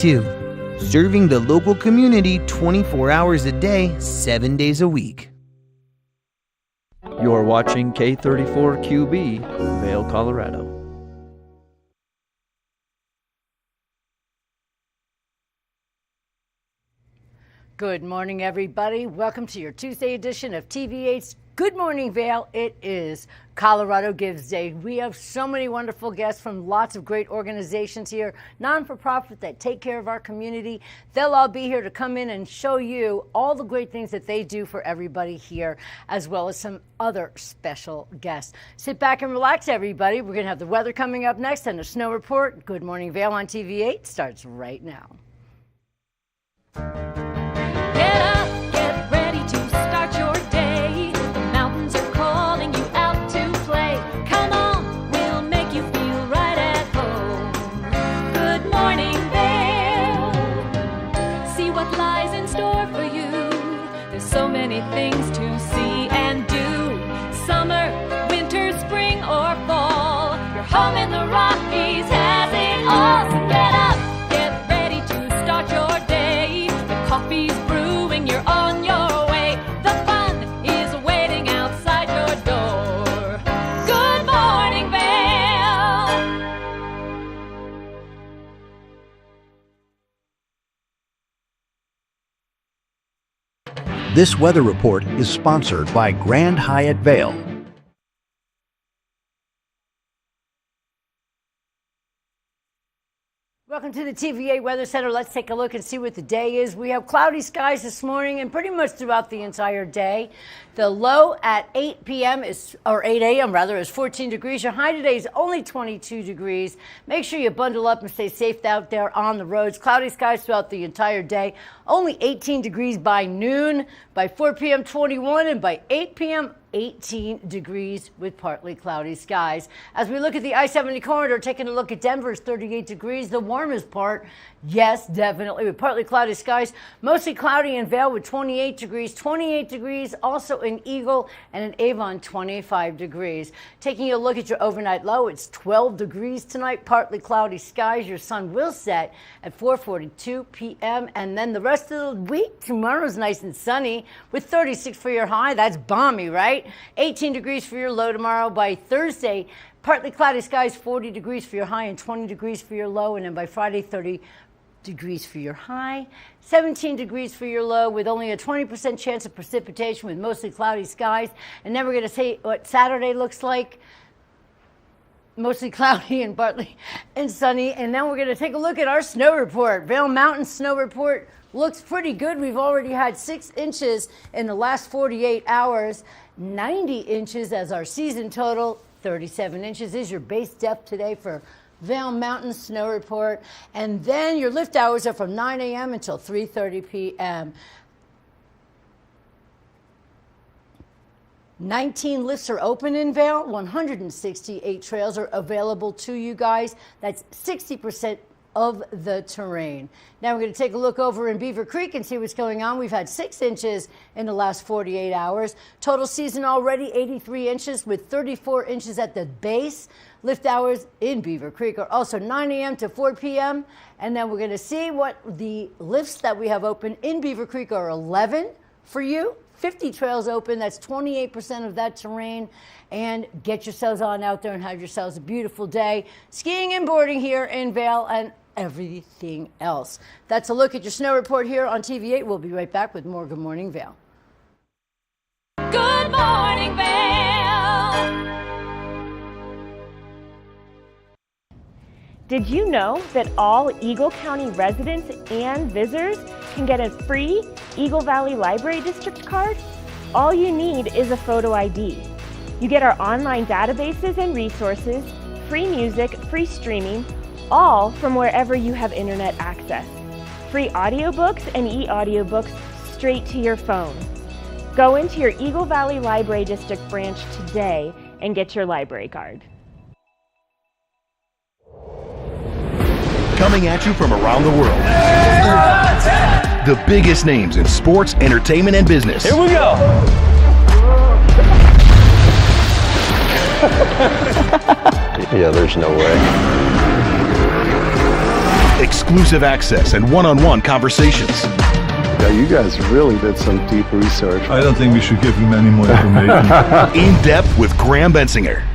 2. Serving the local community 24 hours a day, 7 days a week. You're watching K34QB, Vail, Colorado. Good morning, everybody. Welcome to your Tuesday edition of TV8's Good Morning Vail. It is Colorado Gives Day. We have so many wonderful guests from lots of great organizations here, non-for-profit that take care of our community. They'll all be here to come in and show you all the great things that they do for everybody here, as well as some other special guests. Sit back and relax, everybody. We're going to have the weather coming up next and a snow report. Good Morning Vail on TV8 starts right now. Get up, get ready to start your day. The mountains are calling you out to play. Come on, we'll make you feel right at home. Good morning, Vail. See what lies in store for you. There's so many things to see and do. Summer, winter, spring, or fall. Your home in the Rockies has it all. So get up, get ready to start your day. The coffee's brewing, you're on your way. The fun is waiting outside your door. Good morning, Vail. This weather report is sponsored by Grand Hyatt Vail. Welcome to the TVA Weather Center. Let's take a look and see what the day is. We have cloudy skies this morning and pretty much throughout the entire day. The low at 8 p.m. or 8 a.m. rather, is 14 degrees. Your high today is only 22 degrees. Make sure you bundle up and stay safe out there on the roads. Cloudy skies throughout the entire day. Only 18 degrees by noon. By 4 p.m., 21, and by 8 p.m., 18 degrees with partly cloudy skies. As we look at the I-70 corridor, taking a look at Denver, is 38 degrees. The warmest part, yes, definitely, with partly cloudy skies. Mostly cloudy in Vail with 28 degrees. 28 degrees also in Eagle, and in Avon, 25 degrees. Taking a look at your overnight low, it's 12 degrees tonight. Partly cloudy skies. Your sun will set at 4:42 p.m. And then the rest of the week, tomorrow's nice and sunny with 36 for your high. That's balmy, right? 18 degrees for your low tomorrow. By Thursday, partly cloudy skies, 40 degrees for your high and 20 degrees for your low. And then by Friday, 30 degrees for your high, 17 degrees for your low, with only a 20% chance of precipitation with mostly cloudy skies. And then we're going to see what Saturday looks like. Mostly cloudy and partly and sunny. And then we're going to take a look at our snow report. Vail Mountain snow report looks pretty good. We've already had 6 inches in the last 48 hours. 90 inches as our season total. 37 inches is your base depth today for Vail Mountain snow report. And then your lift hours are from 9 a.m. until 3:30 p.m. 19 lifts are open in Vail. 168 trails are available to you guys. That's 60% of the terrain. Now we're going to take a look over in Beaver Creek and see what's going on. We've had 6 inches in the last 48 hours. Total season already 83 inches with 34 inches at the base. Lift hours in Beaver Creek are also 9 a.m. to 4 p.m. And then we're going to see what the lifts that we have open in Beaver Creek are. 11 for you. 50 trails open. That's 28% of that terrain. And get yourselves on out there and have yourselves a beautiful day. Skiing and boarding here in Vail and everything else. That's a look at your snow report here on TV8. We'll be right back with more Good Morning Vail. Good morning, Vail. Did you know that all Eagle County residents and visitors can get a free Eagle Valley Library District card? All you need is a photo ID. You get our online databases and resources, free music, free streaming, all from wherever you have internet access. Free audiobooks and e-audiobooks straight to your phone. Go into your Eagle Valley Library District branch today and get your library card. Coming at you from around the world. The biggest names in sports, entertainment, and business. Here we go. Yeah, there's no way. exclusive access, and one-on-one conversations. Yeah, you guys really did some deep research. I don't think we should give him any more information. In Depth with Graham Bensinger.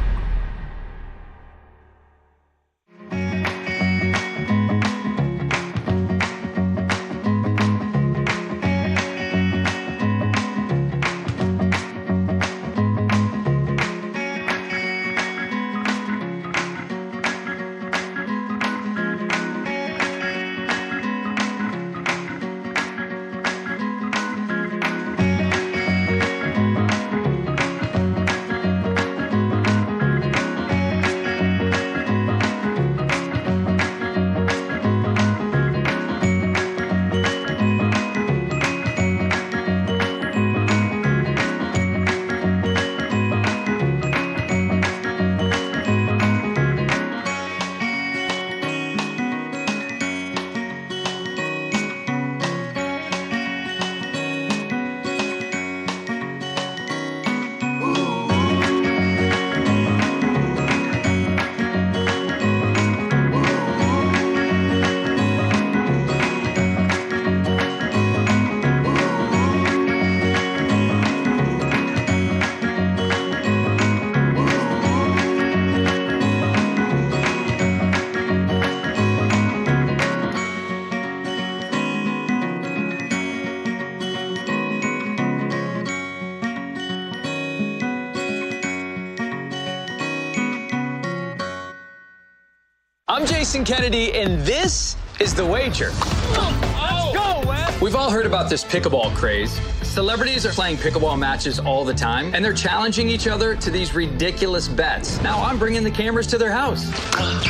I'm Jason Kennedy, and this is The Wager. Let's go, Wes! We've all heard about this pickleball craze. Celebrities are playing pickleball matches all the time, and they're challenging each other to these ridiculous bets. Now I'm bringing the cameras to their house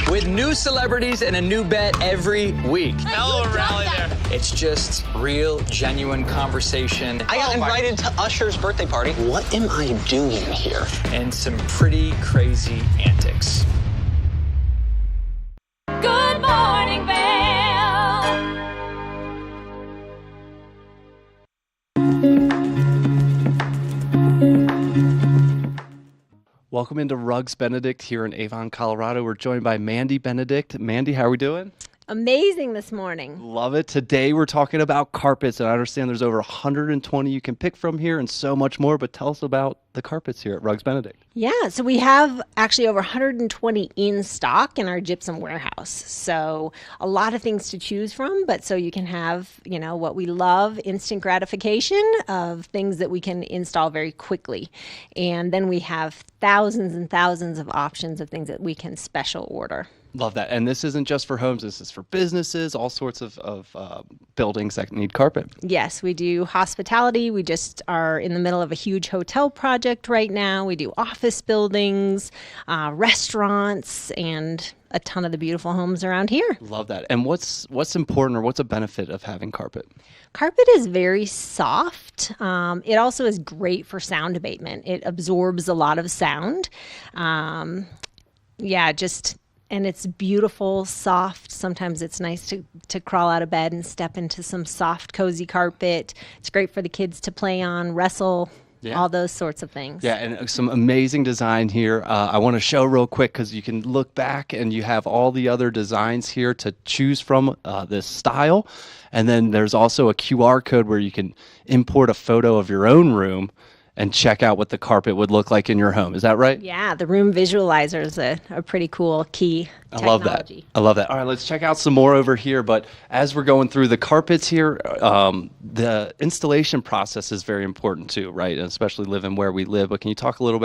with new celebrities and a new bet every week. Hell of a rally there. It's just real, genuine conversation. I got invited to Usher's birthday party. What am I doing here? And some pretty crazy antics. Good morning, Vail. Welcome into Rugs Benedict here in Avon, Colorado. We're joined by Mandy Benedict. Mandy, how are we doing? Amazing this morning. Love it. Today we're talking about carpets, and I understand there's over 120 you can pick from here and so much more, but tell us about the carpets here at Rugs Benedict. Yeah, so we have actually over 120 in stock in our gypsum warehouse. So a lot of things to choose from, but so you can have, you know, what we love, instant gratification of things that we can install very quickly. And then we have thousands and thousands of options of things that we can special order. Love that. And this isn't just for homes. This is for businesses, all sorts of buildings that need carpet. Yes, we do hospitality. We just are in the middle of a huge hotel project right now. We do office buildings, restaurants, and a ton of the beautiful homes around here. Love that. And what's important, or what's a benefit of having carpet? Carpet is very soft. It also is great for sound abatement. It absorbs a lot of sound. And it's beautiful, soft. Sometimes it's nice to crawl out of bed and step into some soft, cozy carpet. It's great for the kids to play on, wrestle, all those sorts of things. Yeah, and some amazing design here. I want to show real quick because you can look back and you have all the other designs here to choose from this style. And then there's also a QR code where you can import a photo of your own room and check out what the carpet would look like in your home. Is that right? Yeah, the room visualizer is a pretty cool key technology. I love that. All right, let's check out some more over here. But as we're going through the carpets here, the installation process is very important too, right? And especially living where we live. But can you talk a little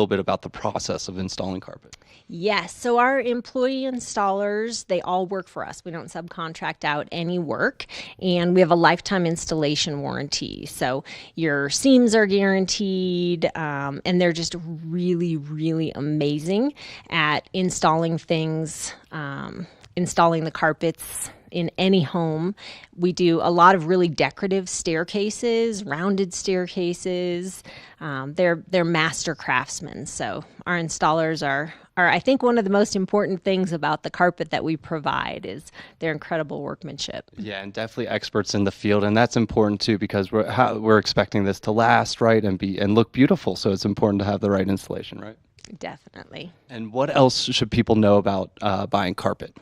bit about the process of installing carpet? Yes. So our employee installers, they all work for us. We don't subcontract out any work, and we have a lifetime installation warranty. So your seams are guaranteed, and they're just really, really amazing at installing things, installing the carpets in any home. We do a lot of really decorative staircases, rounded staircases. They're master craftsmen. So our installers are I think one of the most important things about the carpet that we provide is their incredible workmanship. Yeah, and definitely experts in the field, and that's important too because we're expecting this to last, right, and look beautiful. So it's important to have the right installation, right? Definitely. And what else should people know about buying carpet?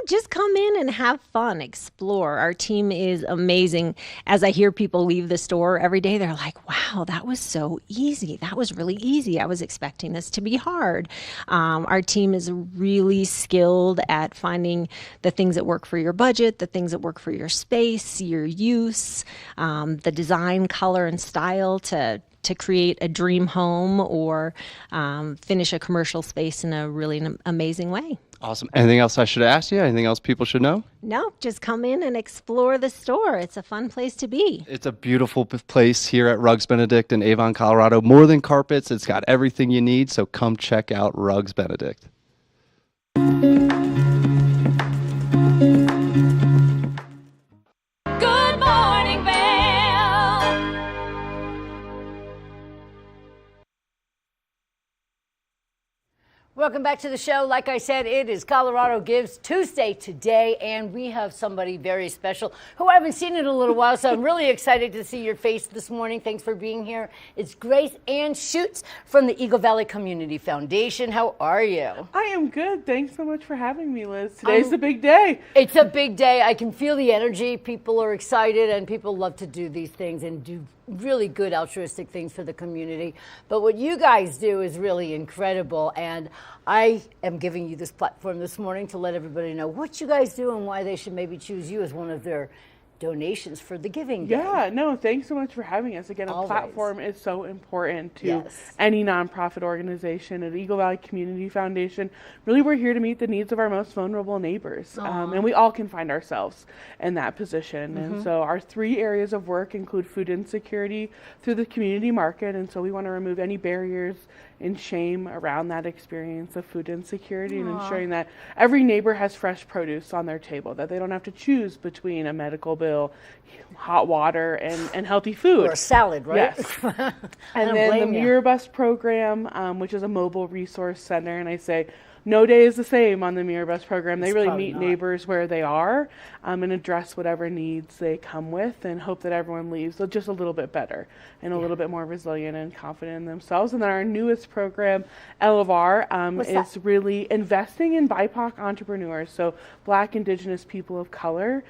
Just come in and have fun, explore. Our team is amazing. As I hear people leave the store every day, they're like, wow, that was so easy. That was really easy. I was expecting this to be hard. Our team is really skilled at finding the things that work for your budget, the things that work for your space, your use, the design, color, and style to create a dream home or finish a commercial space in a really amazing way. Awesome. Anything else I should ask you? Anything else people should know? No, just come in and explore the store. It's a fun place to be. It's a beautiful place here at Rugs Benedict in Avon, Colorado. More than carpets, it's got everything you need, so come check out Rugs Benedict. Good morning, Vail. Welcome back to the show. Like I said, it is Colorado Gives Tuesday today, and we have somebody very special who I haven't seen in a little while, so I'm really excited to see your face this morning. Thanks for being here. It's Grace Ann Schutz from the Eagle Valley Community Foundation. How are you? I am good. Thanks so much for having me, Liz. Today's a big day. It's a big day. I can feel the energy. People are excited, and people love to do these things and do really good altruistic things for the community. But what you guys do is really incredible, and I am giving you this platform this morning to let everybody know what you guys do and why they should maybe choose you as one of their donations for the Giving Day. Yeah, no, thanks so much for having us. Again, a platform is so important to any nonprofit organization. At Eagle Valley Community Foundation, really we're here to meet the needs of our most vulnerable neighbors. And we all can find ourselves in that position. And so our 3 areas of work include food insecurity through the community market. And so we want to remove any barriers and shame around that experience of food insecurity and ensuring that every neighbor has fresh produce on their table, that they don't have to choose between a medical bill, hot water, and healthy food. Or a salad, right? Yes. And then the Mirror Bus program, which is a mobile resource center, and I say, no day is the same on the Mirror Bus program. They really meet neighbors where they are and address whatever needs they come with and hope that everyone leaves just a little bit better and a little bit more resilient and confident in themselves. And then our newest program, Elevar, is really investing in BIPOC entrepreneurs, so Black, Indigenous people of color,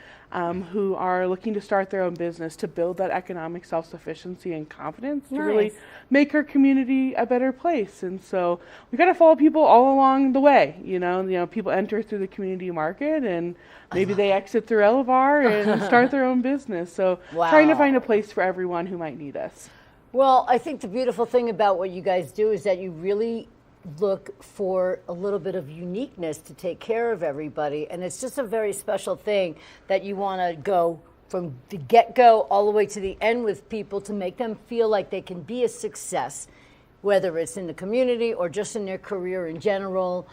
who are looking to start their own business to build that economic self-sufficiency and confidence to really make our community a better place. And so we got to follow people all along the way. You know, people enter through the community market and maybe they exit through Elevar and start their own business. So trying to find a place for everyone who might need us. Well, I think the beautiful thing about what you guys do is that you really look for a little bit of uniqueness to take care of everybody, and it's just a very special thing that you want to go from the get-go all the way to the end with people to make them feel like they can be a success, whether it's in the community or just in their career in general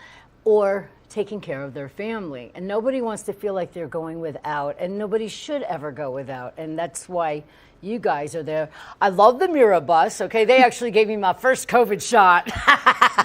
or taking care of their family. And nobody wants to feel like they're going without, and nobody should ever go without, and that's why you guys are there. I love the Mirror Bus. Okay, they actually gave me my first COVID shot.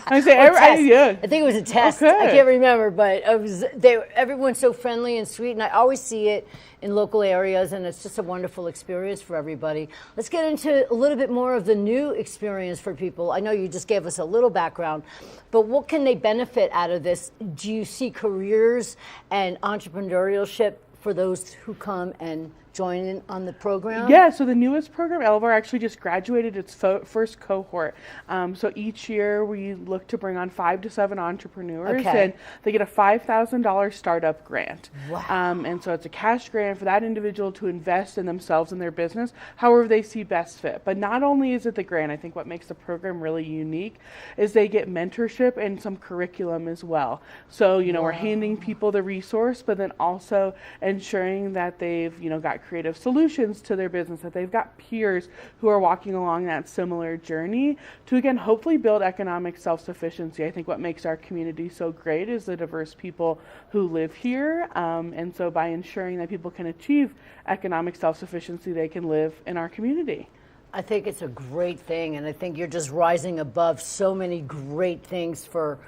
I think it was a test. I can't remember, but everyone's so friendly and sweet, and I always see it in local areas, and it's just a wonderful experience for everybody. Let's get into a little bit more of the new experience for people. I know you just gave us a little background, but what can they benefit out of this? Do you see careers and entrepreneurship for those who come and join in on the program? Yeah, so the newest program, Elevar, actually just graduated its first cohort. So each year we look to bring on 5 to 7 entrepreneurs, and they get a $5,000 startup grant. Wow. And so it's a cash grant for that individual to invest in themselves and their business, however they see best fit. But not only is it the grant, I think what makes the program really unique is they get mentorship and some curriculum as well. So, we're handing people the resource, but then also ensuring that they've, got creative solutions to their business, that they've got peers who are walking along that similar journey to, again, hopefully build economic self-sufficiency. I think what makes our community so great is the diverse people who live here. And so by ensuring that people can achieve economic self-sufficiency, they can live in our community. I think it's a great thing, and I think you're just rising above so many great things for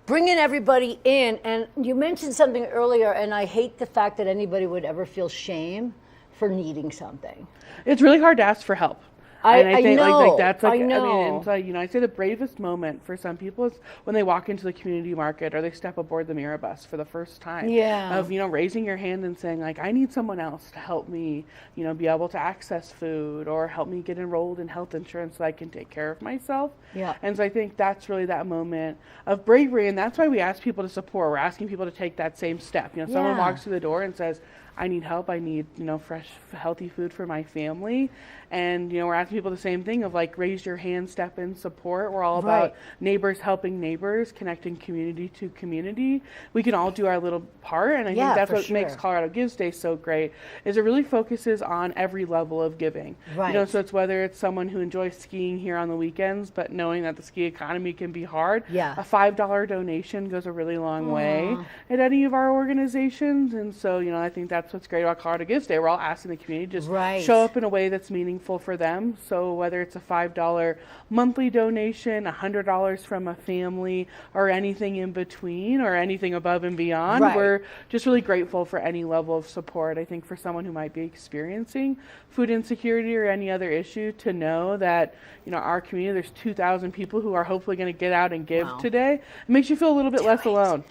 bringing everybody in. And you mentioned something earlier, and I hate the fact that anybody would ever feel shame for needing something. It's really hard to ask for help. I think know. like that's like, I know. I mean, it's like, I'd say the bravest moment for some people is when they walk into the community market or they step aboard the Mirror Bus for the first time. Yeah. Of, raising your hand and saying like, I need someone else to help me, be able to access food or help me get enrolled in health insurance so I can take care of myself. Yeah. And so I think that's really that moment of bravery, and that's why we ask people to support. We're asking people to take that same step. Someone walks through the door and says, I need help. I need, fresh, healthy food for my family. And, we're asking people the same thing of like, raise your hand, step in, support. We're all about neighbors helping neighbors, connecting community to community. We can all do our little part. And I think that's what makes Colorado Gives Day so great, is it really focuses on every level of giving. Right. So it's whether it's someone who enjoys skiing here on the weekends, but knowing that the ski economy can be hard. Yeah. A $5 donation goes a really long way at any of our organizations. And so, I think that's what's great about Colorado Gives Day. We're all asking the community to just show up in a way that's meaningful for them. So whether it's a $5 monthly donation, $100 from a family, or anything in between, or anything above and beyond, we're just really grateful for any level of support. I think for someone who might be experiencing food insecurity or any other issue, to know that our community, there's 2,000 people who are hopefully going to get out and give today, it makes you feel a little bit less alone.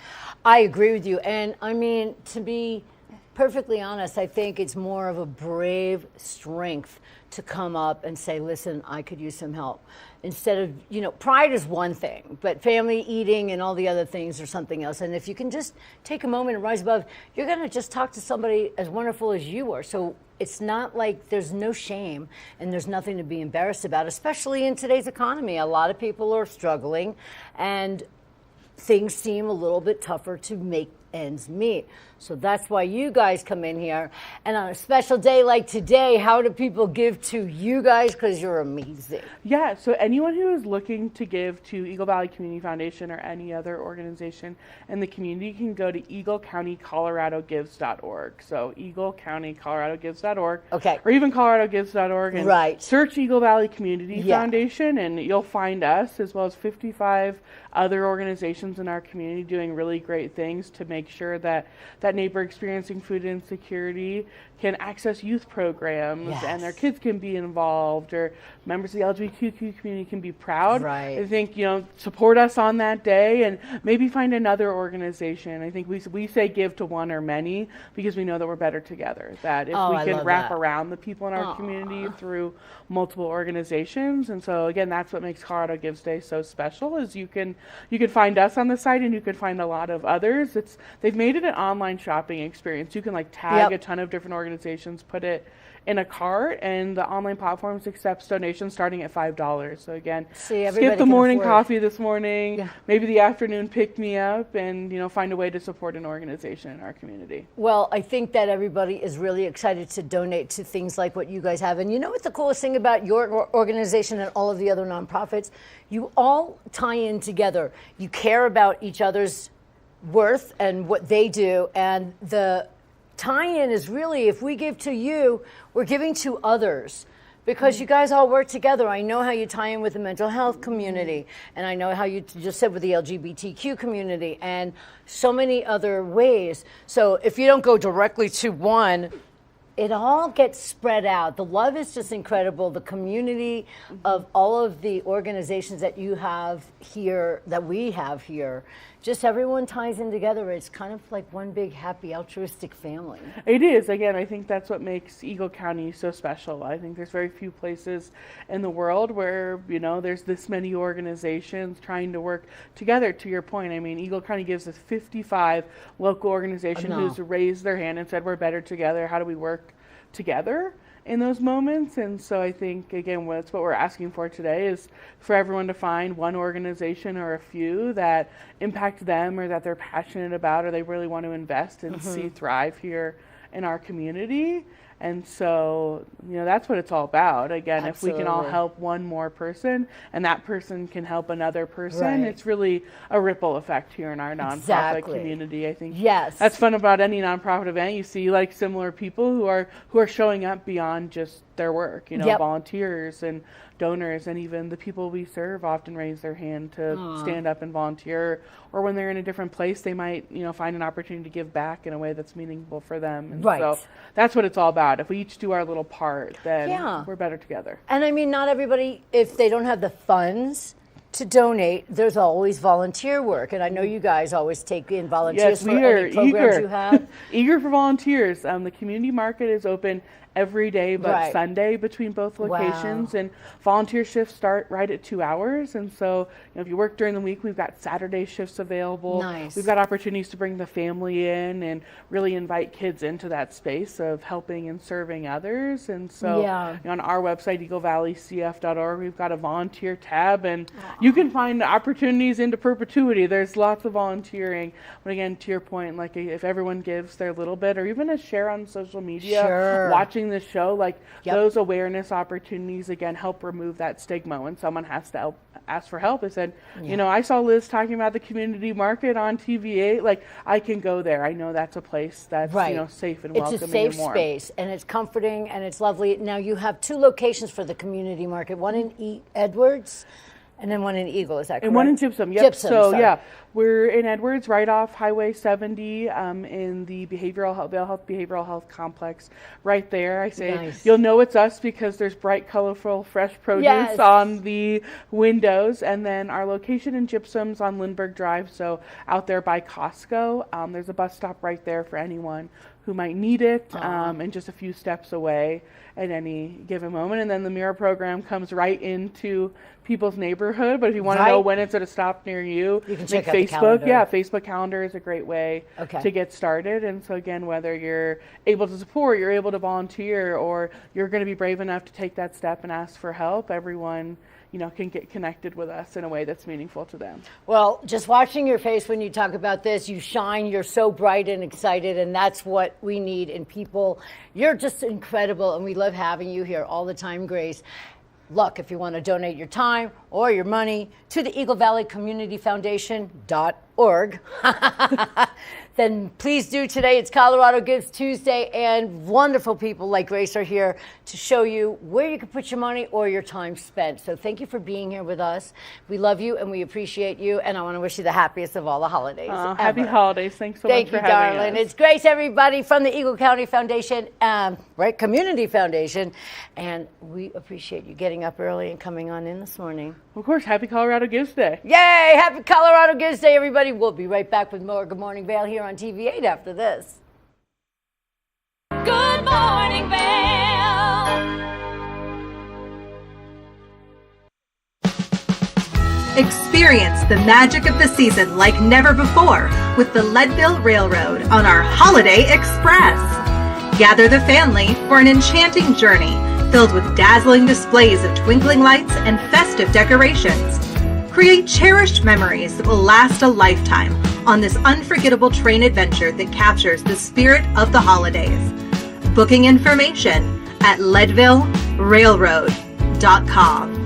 I agree with you. And I mean, to be perfectly honest, I think it's more of a brave strength to come up and say, listen, I could use some help. Instead of, pride is one thing, but family eating and all the other things are something else. And if you can just take a moment and rise above, you're going to just talk to somebody as wonderful as you are. So it's not like there's no shame and there's nothing to be embarrassed about, especially in today's economy. A lot of people are struggling and things seem a little bit tougher to make ends meet. So that's why you guys come in here. And on a special day like today, how do people give to you guys? Because you're amazing. Yeah, so anyone who is looking to give to Eagle Valley Community Foundation or any other organization in the community can go to EagleCountyColoradoGives.org. So EagleCountyColoradoGives.org. Okay. Or even ColoradoGives.org. And search Eagle Valley Community Foundation, and you'll find us as well as 55 other organizations in our community doing really great things to make sure that neighbor experiencing food insecurity can access youth programs and their kids can be involved, or members of the LGBTQ community can be proud. I think, support us on that day and maybe find another organization. I think we say give to one or many because we know that we're better together, that if we can wrap around the people in our community through multiple organizations. And so again, that's what makes Colorado Gives Day so special, is you can find us on the site and you can find a lot of others. They've made it an online shopping experience. You can tag a ton of different organizations, put it in a cart, and the online platforms accepts donations starting at $5. So again, skip the morning coffee this morning, maybe the afternoon pick me up, and find a way to support an organization in our community. Well, I think that everybody is really excited to donate to things like what you guys have. And you know what the coolest thing about your organization and all of the other nonprofits? You all tie in together. You care about each other's worth and what they do, and the tie-in is really, if we give to you, we're giving to others, because you guys all work together. I know how you tie in with the mental health community, and I know how you just said with the LGBTQ community, and so many other ways. So if you don't go directly to one, it all gets spread out. The love is just incredible. The community of all of the organizations that you have here, that we have here, just everyone ties in together. It's kind of like one big happy altruistic family. It is. Again, I think that's what makes Eagle County so special. I think there's very few places in the world where, there's this many organizations trying to work together. To your point, I mean, Eagle County gives us 55 local organizations who's raised their hand and said, we're better together. How do we work together in those moments? And so I think, again, that's what we're asking for today, is for everyone to find one organization or a few that impact them, or that they're passionate about, or they really want to invest and see thrive here in our community. And so, that's what it's all about. Again, if we can all help one more person and that person can help another person, it's really a ripple effect here in our nonprofit community. I think that's fun about any nonprofit event. You see similar people who are showing up beyond just their work. You know, volunteers and donors and even the people we serve often raise their hand to stand up and volunteer, or when they're in a different place, they might, you know, find an opportunity to give back in a way that's meaningful for them. And so that's what it's all about. If we each do our little part, then we're better together. And I mean, not everybody, if they don't have the funds to donate, there's always volunteer work, and I know you guys always take in volunteers for any programs you have. Eager for volunteers. The community market is open every day but Sunday between both locations, and volunteer shifts start right at 2 hours. And so, you know, if you work during the week, we've got Saturday shifts available. We've got opportunities to bring the family in and really invite kids into that space of helping and serving others. And so, you know, on our website, eaglevalleycf.org, we've got a volunteer tab, and you can find opportunities into perpetuity. There's lots of volunteering. But again, to your point, like if everyone gives their little bit, or even a share on social media, watching the show, like those awareness opportunities again help remove that stigma when someone has to ask for help. They said, you know, I saw Liz talking about the community market on TV8, like I can go there. I know that's a place that's you know, safe and welcoming. It's a safe and warm space, and it's comforting, and it's lovely. Now you have 2 locations for the community market, one in Edwards and then one in Eagle, is that correct? And one in Gypsum, so we're in Edwards, right off Highway 70, in the Vail Health Behavioral Health Complex, right there. I say you'll know it's us because there's bright, colorful, fresh produce on the windows. And then our location in Gypsum's on Lindbergh Drive, so out there by Costco. There's a bus stop right there for anyone who might need it, and just a few steps away at any given moment. And then the Mirror program comes right into people's neighborhood. But if you want to know when it's going to stop near you can check out Facebook. the calendar. Facebook calendar is a great way to get started. And so again, whether you're able to support, you're able to volunteer, or you're going to be brave enough to take that step and ask for help, everyone, you know, can get connected with us in a way that's meaningful to them. Well, just watching your face when you talk about this, you shine, you're so bright and excited, and that's what we need in people. You're just incredible, and we love having you here all the time, Grace. Look, if you want to donate your time or your money to the Eagle Valley Community Foundation.org, then please do today. It's Colorado Gives Tuesday, and wonderful people like Grace are here to show you where you can put your money or your time spent. So thank you for being here with us. We love you and we appreciate you, and I want to wish you the happiest of all the holidays. Happy holidays. Thanks so much for having us. Thank you, darling. It's Grace, everybody, from the Eagle County Foundation, Community Foundation, and we appreciate you getting up early and coming on in this morning. Of course, happy Colorado Gives Day. Yay! Happy Colorado Gives Day, everybody. We'll be right back with more Good Morning Vail here on TV8 after this. Good morning, Vail. Experience the magic of the season like never before with the Leadville Railroad on our Holiday Express. Gather the family for an enchanting journey filled with dazzling displays of twinkling lights and festive decorations. Create cherished memories that will last a lifetime on this unforgettable train adventure that captures the spirit of the holidays. Booking information at leadvillerailroad.com.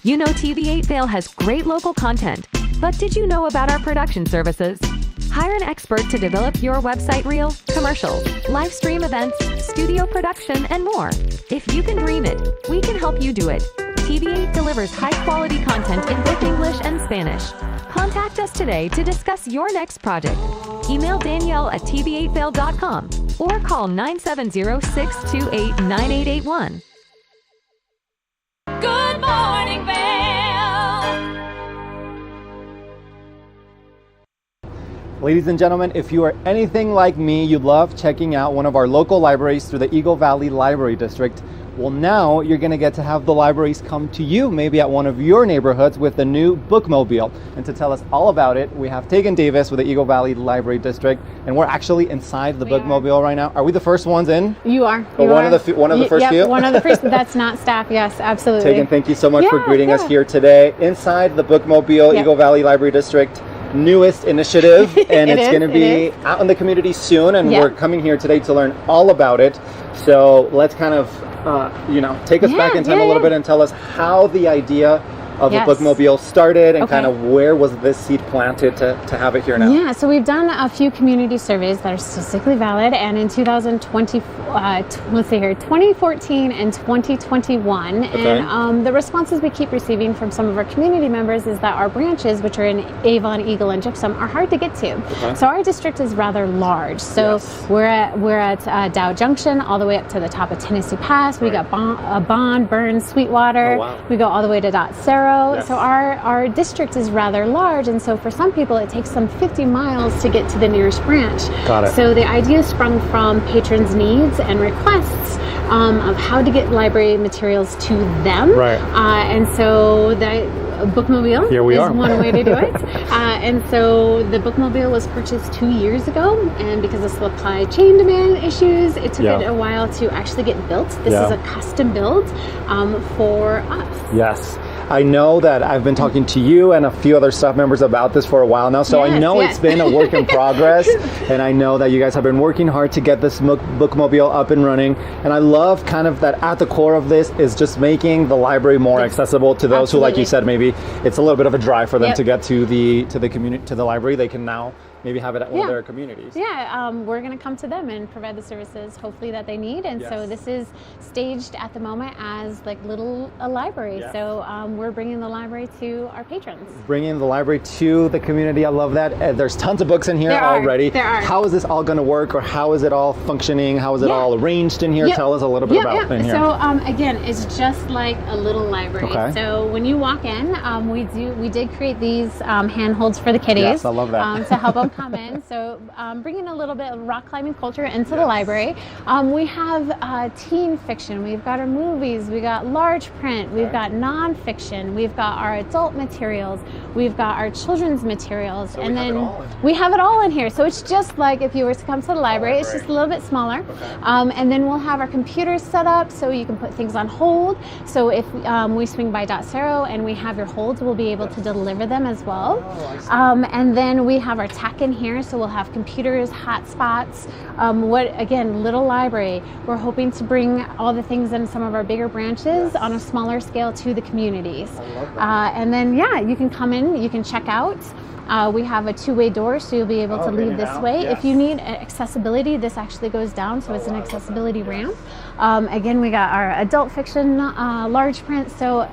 You know TV8 Vail has great local content, but did you know about our production services? Hire an expert to develop your website reel, commercials, live stream events, studio production, and more. If you can dream it, we can help you do it. TV8 delivers high-quality content in both English and Spanish. Contact us today to discuss your next project. Email Danielle at tv8vail.com or call 970-628-9881. Good morning, Vail. Ladies and gentlemen, if you are anything like me, you love checking out one of our local libraries through the Eagle Valley Library District. Well, now you're going to get to have the libraries come to you, maybe at one of your neighborhoods, with the new bookmobile. And to tell us all about it, we have Tegan Davis with the Eagle Valley Library District, and we're actually inside the bookmobile right now. Are we the first ones in? You are. Or one of the first few? Yep, one of the first. That's not staff. Yes, absolutely. Tegan, thank you so much for greeting us here today inside the bookmobile, Eagle Valley Library District. Newest initiative, and it's going to be out in the community soon, and we're coming here today to learn all about it. So let's kind of take us back in time a little bit and tell us how the idea of the bookmobile started, and kind of where was this seed planted to have it here now? Yeah, so we've done a few community surveys that are statistically valid, and in 2014 and 2021, and the responses we keep receiving from some of our community members is that our branches, which are in Avon, Eagle, and Gypsum, are hard to get to. So our district is rather large. So we're at Dow Junction, all the way up to the top of Tennessee Pass. We got Bond, Burns, Sweetwater. We go all the way to Dot Cerro. So our district is rather large, and so for some people it takes them 50 miles to get to the nearest branch. Got it. So the idea sprung from patrons' needs and requests of how to get library materials to them. And so the bookmobile is one way to do it. And so the bookmobile was purchased 2 years ago, and because of supply chain demand issues, it took it a while to actually get built. This is a custom build for us. Yes. I know that I've been talking to you and a few other staff members about this for a while now, so I know it's been a work in progress, and I know that you guys have been working hard to get this bookmobile up and running, and I love kind of that at the core of this is just making the library more accessible to those who, like you said, maybe it's a little bit of a drive for them to get to the community, to the library. They can now maybe have it at one of their communities. We're going to come to them and provide the services hopefully that they need, and so this is staged at the moment as like a library. So we're bringing the library to our patrons. Bringing the library to the community. I love that. There's tons of books in here already. There are. How is this all going to work, or how is it all functioning? How is it all arrandaged in here? Tell us a little bit about in here. So again, it's just like a little library. So when you walk in, we did create these handholds for the kiddies. Yes, I love that. To help them come in. So bringing a little bit of rock climbing culture into the library. We have teen fiction. We've got our movies. We got large print. We've got nonfiction. We've got our adult materials. We've got our children's materials, so and then we have it all in here. So it's just like if you were to come to the library, it's just a little bit smaller. And then we'll have our computers set up so you can put things on hold. So if we swing by Dot Cerro and we have your holds, we'll be able to deliver them as well. And then we have our tech in here, so we'll have computers, hotspots. Again, little library. We're hoping to bring all the things in some of our bigger branches on a smaller scale to the communities. And then you can come in, you can check out. We have a two-way door, so you'll be able to leave this way. If you need accessibility, this actually goes down, so it's an accessibility ramp. Again, we got our adult fiction large print, so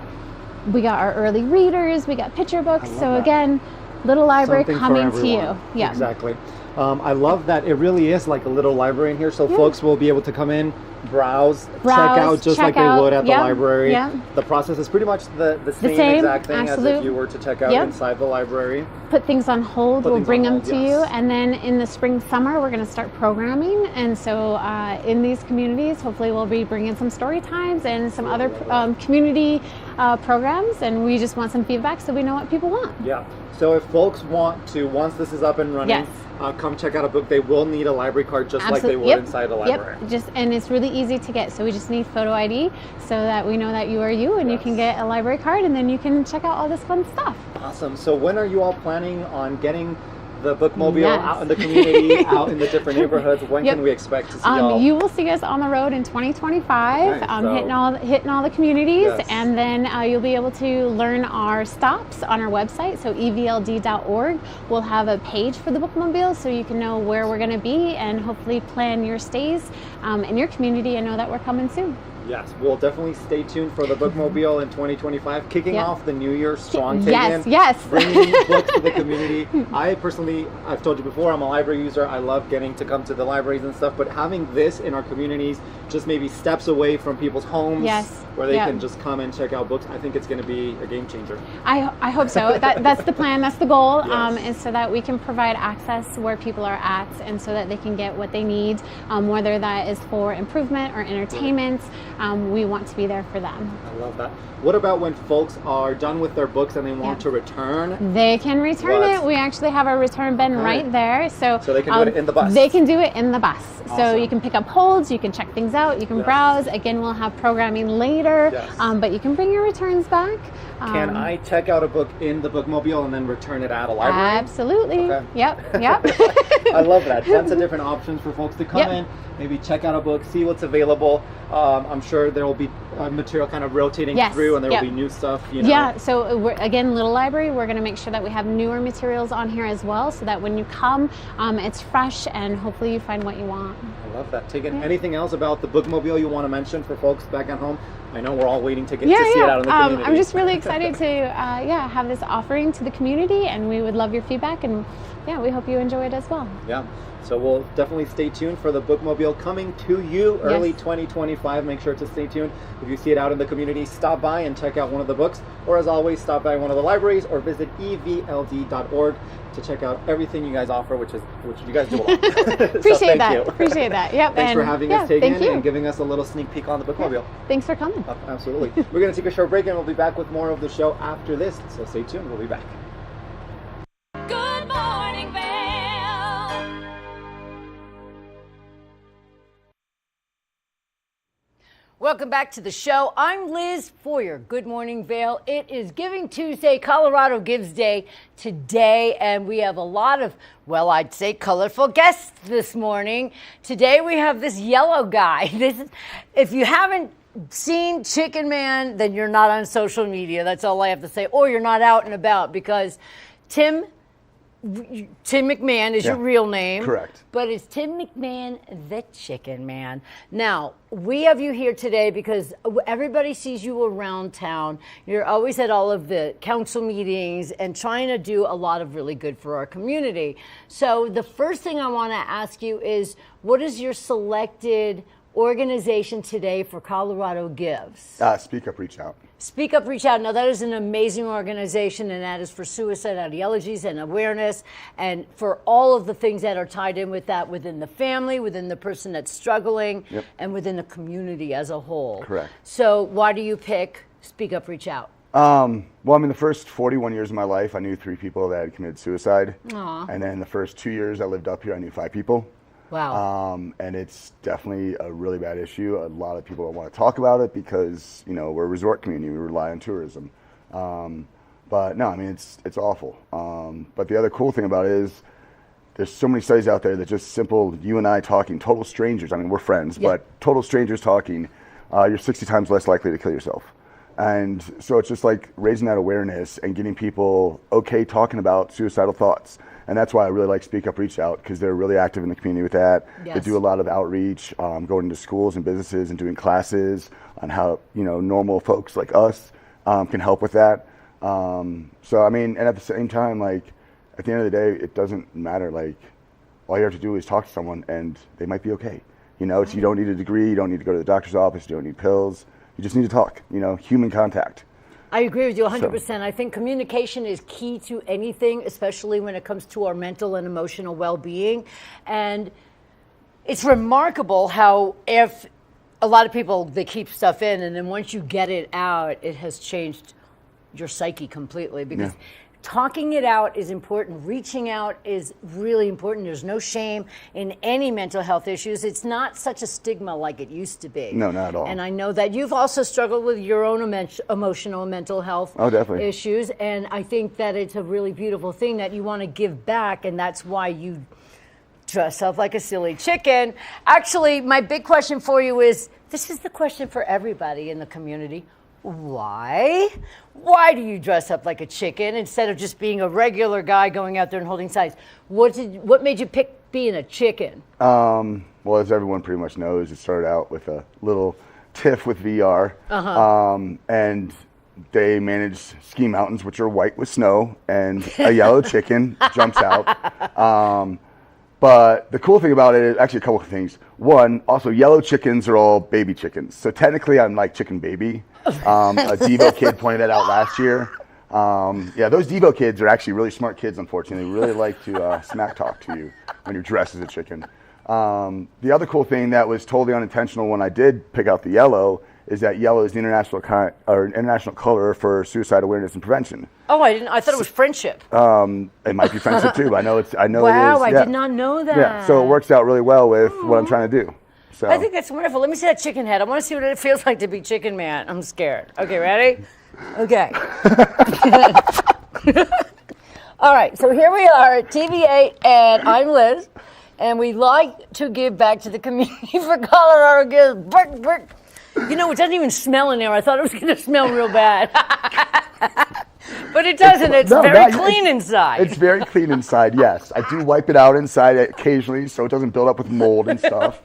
we got our early readers, we got picture books. So again, little library coming to you. Exactly. I love that it really is like a little library in here, so folks will be able to come in, browse, check out just like they would at the library. The process is pretty much the same exact thing as if you were to check out inside the library. Put things on hold, we'll bring them to you, and then in the spring, summer, we're going to start programming, and so in these communities, hopefully we'll be bringing some story times and some other community programs, and we just want some feedback so we know what people want. So if folks want to, once this is up and running, come check out a book, they will need a library card just like they would inside the library. And it's really easy to get, so we just need photo ID so that we know that you are you, and you can get a library card, and then you can check out all this fun stuff. Awesome. So when are you all planning on getting the bookmobile out in the community, out in the different neighborhoods? When can we expect to see y'all? You will see us on the road in 2025, Nice. hitting all the communities, Yes. and then you'll be able to learn our stops on our website, so evld.org. We'll have a page for the bookmobile, so you can know where we're going to be and hopefully plan your stays in your community and know that we're coming soon. Yes, we'll definitely stay tuned for the bookmobile in 2025, kicking off the New Year strong. Yes. Bringing books to the community. I personally, I've told you before, I'm a library user. I love getting to come to the libraries and stuff, but having this in our communities, just maybe steps away from people's homes, where they can just come and check out books, I think it's going to be a game changer. I hope so. That's the plan. That's the goal, Yes. is so that we can provide access where people are at, and so that they can get what they need, whether that is for improvement or entertainment. We want to be there for them. I love that. What about when folks are done with their books and they want to return? They can return it. We actually have a return bin right there. So they can do it in the bus? They can do it in the bus. So Awesome. you can pick up holds, you can check things out, you can browse. Again, we'll have programming later, but you can bring your returns back. Can I check out a book in the bookmobile and then return it at a library? Absolutely. Okay. Yep. I love that. Tons of different options for folks to come in, maybe check out a book, see what's available. I'm sure there will be material kind of rotating through, and there will be new stuff. Yeah, so again, Little Library, we're going to make sure that we have newer materials on here as well, so that when you come, it's fresh, and hopefully you find what you want. I love that. Tegan, anything else about the bookmobile you want to mention for folks back at home? I know we're all waiting to get to see it out in the community. I'm just really excited to have this offering to the community, and we would love your feedback, and we hope you enjoy it as well. Yeah. So we'll definitely stay tuned for the bookmobile coming to you early 2025. Make sure to stay tuned. If you see it out in the community, stop by and check out one of the books. Or as always, stop by one of the libraries or visit evld.org to check out everything you guys offer, which you guys do a lot. Appreciate that. Appreciate that. Yep. Thanks for having us, Tegan, thank you. and giving us a little sneak peek on the bookmobile. Thanks for coming. Absolutely. We're going to take a short break, and we'll be back with more of the show after this. So stay tuned. We'll be back. Good morning, Vail. Welcome back to the show. I'm Liz for your Good Morning Vail. It is Giving Tuesday, Colorado Gives Day today, and we have a lot of, well, I'd say colorful guests this morning. Today we have this yellow guy. If you haven't seen Chicken Man, then you're not on social media. That's all I have to say. Or you're not out and about, because Tim McMahon is your real name. Correct. But it's Tim McMahon, the Chicken Man. Now, we have you here today because everybody sees you around town. You're always at all of the council meetings and trying to do a lot of really good for our community. So the first thing I want to ask you is, what is your selected organization today for Colorado Gives? Speak Up, Reach Out. Speak Up, Reach Out. Now, that is an amazing organization, and that is for suicide ideologies and awareness, and for all of the things that are tied in with that within the family, within the person that's struggling, and within the community as a whole. Correct. So why do you pick Speak Up, Reach Out? Well, I mean, the first 41 years of my life, I knew 3 people that had committed suicide. Aw. And then the first 2 years I lived up here, I knew 5 people. Wow. And it's definitely a really bad issue. A lot of people don't want to talk about it because, we're a resort community. We rely on tourism. But no, I mean, it's awful. But the other cool thing about it is there's so many studies out there that just simple you and I talking, total strangers. I mean, we're friends, but total strangers talking, you're 60 times less likely to kill yourself. And so it's just like raising that awareness and getting people okay talking about suicidal thoughts. And that's why I really like Speak Up, Reach Out, because they're really active in the community with that. Yes. They do a lot of outreach, going into schools and businesses and doing classes on how, normal folks like us can help with that. So, I mean, and at the same time, like, at the end of the day, it doesn't matter. Like, all you have to do is talk to someone and they might be okay. It's, you don't need a degree, you don't need to go to the doctor's office, you don't need pills. You just need to talk, human contact. I agree with you 100%. I think communication is key to anything, especially when it comes to our mental and emotional well-being. And it's remarkable how if a lot of people, they keep stuff in, and then once you get it out, it has changed your psyche completely. Because talking it out is important. Reaching out is really important. There's no shame in any mental health issues. It's not such a stigma like it used to be. No, not at all. And I know that you've also struggled with your own emotional and mental health issues. And I think that it's a really beautiful thing that you want to give back. And that's why you dress up like a silly chicken. Actually, my big question for you is, this is the question for everybody in the community. Why? Why do you dress up like a chicken instead of just being a regular guy going out there and holding signs? What made you pick being a chicken? Well, as everyone pretty much knows, it started out with a little tiff with VR. And they manage ski mountains, which are white with snow, and a yellow chicken jumps out. But the cool thing about it is actually a couple of things. One, also yellow chickens are all baby chickens. So technically I'm like chicken baby. A Devo kid pointed that out last year. Yeah, those Devo kids are actually really smart kids, unfortunately. They really like to smack talk to you when you're dressed as a chicken. The other cool thing that was totally unintentional when I did pick out the yellow is that yellow is the international color for suicide awareness and prevention. Oh, I didn't. I thought it was friendship. It might be friendship too. I know it is. Wow, I did not know that. Yeah, so it works out really well with what I'm trying to do. So I think that's wonderful. Let me see that chicken head. I want to see what it feels like to be Chicken Man. I'm scared. Okay, ready? Okay. All right, so here we are at TV8, and I'm Liz, and we like to give back to the community for Colorado Gives. You know, it doesn't even smell in there. I thought it was going to smell real bad. But it doesn't. It's very clean inside. It's very clean inside, yes. I do wipe it out inside occasionally so it doesn't build up with mold and stuff.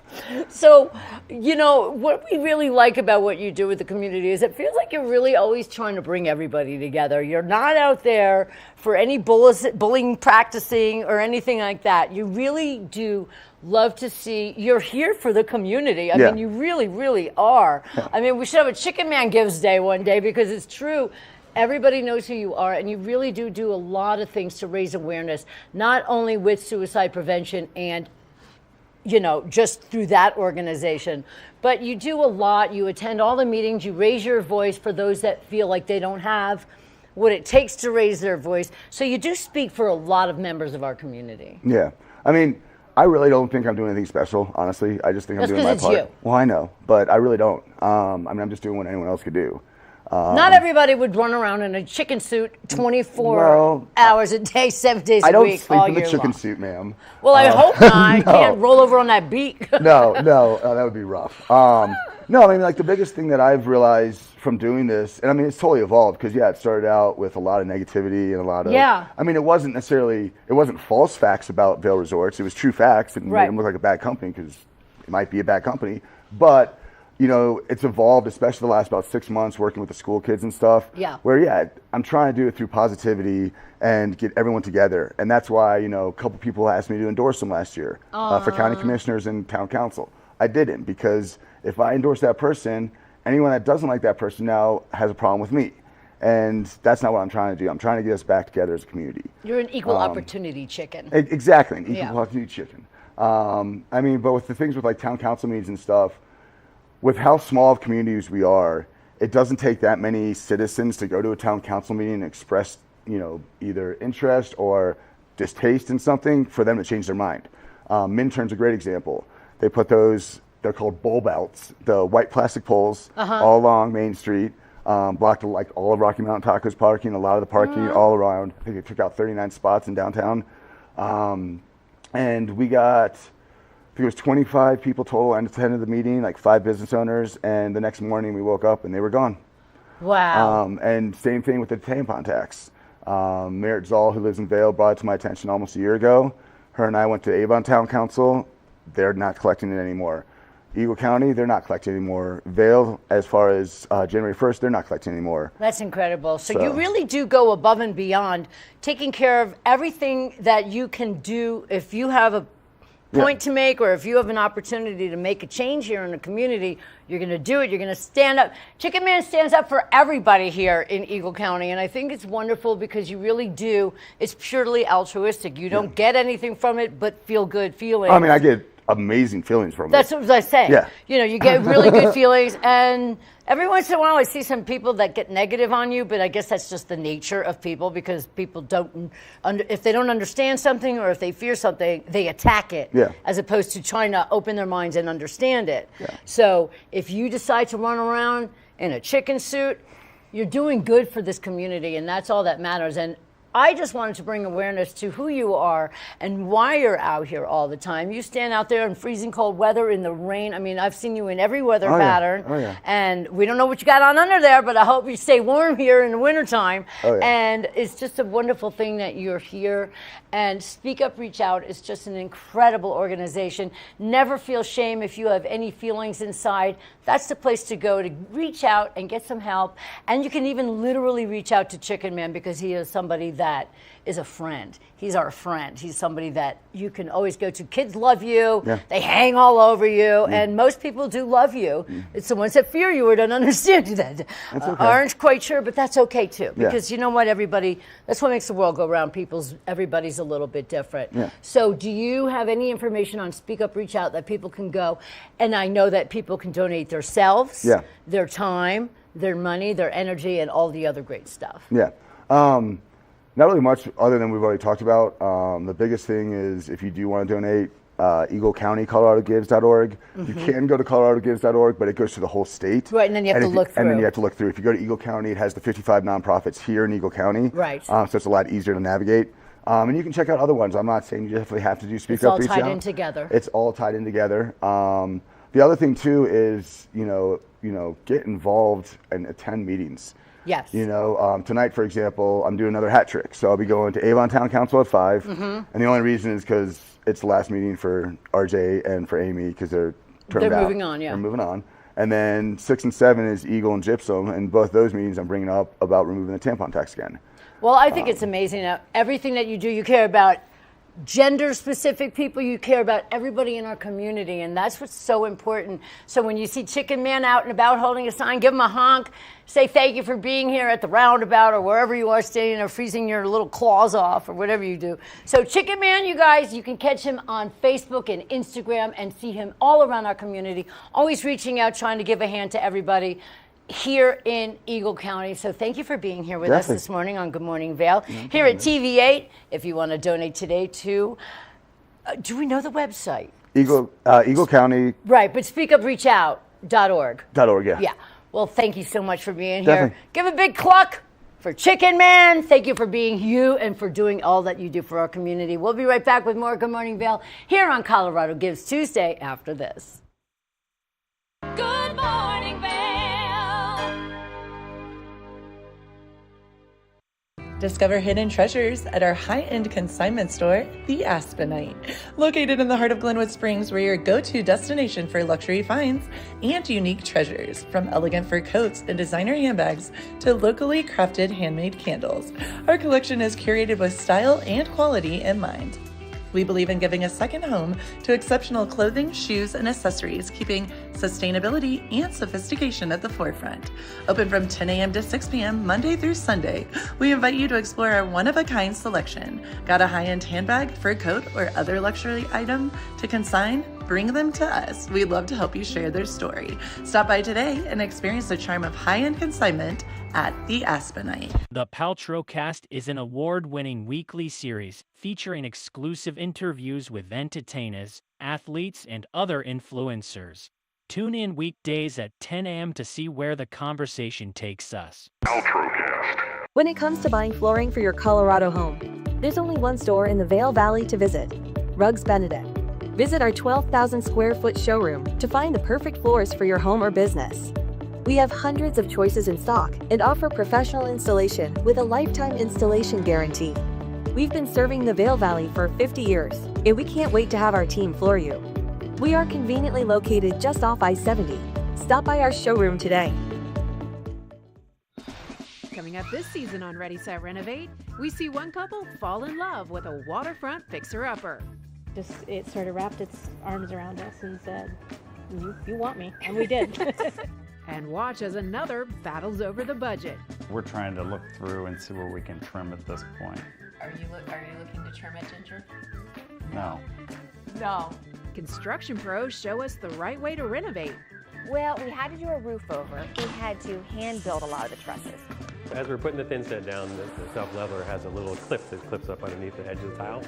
So, you know, what we really like about what you do with the community is it feels like you're really always trying to bring everybody together. You're not out there for any bullying practicing or anything like that. You really do love to see you're here for the community. I mean, you really, really are. I mean, we should have a Chicken Man Gives Day one day because it's true. Everybody knows who you are, and you really do a lot of things to raise awareness, not only with suicide prevention and, you know, just through that organization, but you do a lot. You attend all the meetings. You raise your voice for those that feel like they don't have what it takes to raise their voice. So you do speak for a lot of members of our community. Yeah. I mean, I really don't think I'm doing anything special, honestly. I just think I'm doing my part. You. Well, I know, but I really don't. I mean, I'm just doing what anyone else could do. Not everybody would run around in a chicken suit 24 hours a day, 7 days a week, all year long. I don't sleep in a chicken suit, ma'am. Well, I hope not. You can't roll over on that beak. No, that would be rough. No, I mean, like the biggest thing that I've realized from doing this, and I mean, it's totally evolved because, it started out with a lot of negativity and a lot of, I mean, it wasn't false facts about Vail Resorts. It was true facts and made them look like a bad company because it might be a bad company. But you know, it's evolved, especially the last about 6 months working with the school kids and stuff. Yeah. Where, I'm trying to do it through positivity and get everyone together. And that's why, you know, a couple people asked me to endorse them last year for county commissioners and town council. I didn't because if I endorse that person, anyone that doesn't like that person now has a problem with me. And that's not what I'm trying to do. I'm trying to get us back together as a community. You're an equal opportunity chicken. Exactly, an equal opportunity chicken. I mean, but with the things with like town council meetings and stuff, with how small of communities we are, it doesn't take that many citizens to go to a town council meeting and express, you know, either interest or distaste in something for them to change their mind. Minturn's a great example. They put those, they're called bulb outs, the white plastic poles all along Main Street, blocked like all of Rocky Mountain Tacos parking, a lot of the parking all around. I think they took out 39 spots in downtown. And we got, I think it was 25 people total attended the meeting, like 5 business owners, and the next morning we woke up and they were gone. Wow. And same thing with the tampon tax. Merritt Zoll, who lives in Vail, brought it to my attention almost a year ago. Her and I went to Avon Town Council. They're not collecting it anymore. Eagle County, they're not collecting anymore. Vail, as far as January 1st, they're not collecting anymore. That's incredible. So you really do go above and beyond, taking care of everything that you can do if you have a point to make, or if you have an opportunity to make a change here in the community, you're going to do it. You're going to stand up. Chicken Man stands up for everybody here in Eagle County, and I think it's wonderful because you really do. It's purely altruistic. You don't get anything from it but feel good feelings. I mean, I get amazing feelings from it. That's what I was saying. Yeah. You know, you get really good feelings, and every once in a while I see some people that get negative on you, but I guess that's just the nature of people, because people don't, if they don't understand something or if they fear something, they attack it, as opposed to trying to open their minds and understand it. So if you decide to run around in a chicken suit, you're doing good for this community, and that's all that matters. And I just wanted to bring awareness to who you are and why you're out here all the time. You stand out there in freezing cold weather, in the rain. I mean, I've seen you in every weather pattern. And we don't know what you got on under there, but I hope you stay warm here in the wintertime. And it's just a wonderful thing that you're here. And Speak Up, Reach Out is just an incredible organization. Never feel shame if you have any feelings inside. That's the place to go to reach out and get some help. And you can even literally reach out to Chicken Man, because he is somebody that is a friend. He's our friend. He's somebody that you can always go to. Kids love you. They hang all over you. And most people do love you. It's the ones that fear you or don't understand you that aren't quite sure, but that's okay too. Because you know what, everybody, that's what makes the world go round. Everybody's a little bit different. So do you have any information on Speak Up, Reach Out that people can go? And I know that people can donate themselves, their time, their money, their energy, and all the other great stuff. Not really much other than we've already talked about. The biggest thing is, if you do want to donate, Eagle County, ColoradoGives.org. You can go to ColoradoGives.org, but it goes to the whole state. Right, and then you have to look through. And then you have to look through. If you go to Eagle County, it has the 55 nonprofits here in Eagle County. Right. So it's a lot easier to navigate. And you can check out other ones. I'm not saying you definitely have to do Speak Up, Reach Out. It's all tied in together. It's all tied in together. The other thing too is, get involved and attend meetings. Yes. Tonight, for example, I'm doing another hat trick. So I'll be going to Avon Town Council at 5. And the only reason is because it's the last meeting for RJ and for Amy, because they're turned out. They're moving on, They're moving on. And then 6 and 7 is Eagle and Gypsum. And both those meetings I'm bringing up about removing the tampon tax again. Well, I think it's amazing that everything that you do, you care about gender-specific people, you care about everybody in our community, and that's what's so important. So when you see Chicken Man out and about holding a sign, give him a honk, say thank you for being here at the roundabout or wherever you are standing or freezing your little claws off or whatever you do. So Chicken Man, you guys, you can catch him on Facebook and Instagram and see him all around our community, always reaching out, trying to give a hand to everybody here in Eagle County. So thank you for being here with us this morning on Good Morning Vail. Here at TV8, if you want to donate today to, do we know the website? Eagle County. Right, but speakupreachout.org. .org, Yeah. Well, thank you so much for being here. Give a big cluck for Chicken Man. Thank you for being you and for doing all that you do for our community. We'll be right back with more Good Morning Vail here on Colorado Gives Tuesday after this. Good Morning Vail. Discover hidden treasures at our high-end consignment store, The Aspenite. Located in the heart of Glenwood Springs, we're your go-to destination for luxury finds and unique treasures, from elegant fur coats and designer handbags to locally crafted handmade candles. Our collection is curated with style and quality in mind. We believe in giving a second home to exceptional clothing, shoes, and accessories, keeping sustainability and sophistication at the forefront. Open from 10 a.m. to 6 p.m. Monday through Sunday. We invite you to explore our one-of-a-kind selection. Got a high-end handbag, fur coat, or other luxury item to consign? Bring them to us. We'd love to help you share their story. Stop by today and experience the charm of high-end consignment at The Aspenite. The Paltrow Cast is an award-winning weekly series featuring exclusive interviews with entertainers, athletes, and other influencers. Tune in weekdays at 10 a.m. to see where the conversation takes us. Paltrowcast. When it comes to buying flooring for your Colorado home, there's only one store in the Vail Valley to visit, Rugs Benedict. Visit our 12,000 square foot showroom to find the perfect floors for your home or business. We have hundreds of choices in stock and offer professional installation with a lifetime installation guarantee. We've been serving the Vail Valley for 50 years, and we can't wait to have our team floor you. We are conveniently located just off I-70. Stop by our showroom today. Coming up this season on Ready, Set, Renovate, we see one couple fall in love with a waterfront fixer-upper. It sort of wrapped its arms around us and said, you want me, and we did. And watch as another battles over the budget. We're trying to look through and see where we can trim at this point. Are you looking to trim it, Ginger? No. No. Construction pros show us the right way to renovate. Well, we had to do a roof over. We had to hand build a lot of the trusses. As we're putting the thin set down, the self-leveler has a little clip that clips up underneath the edge of the tile.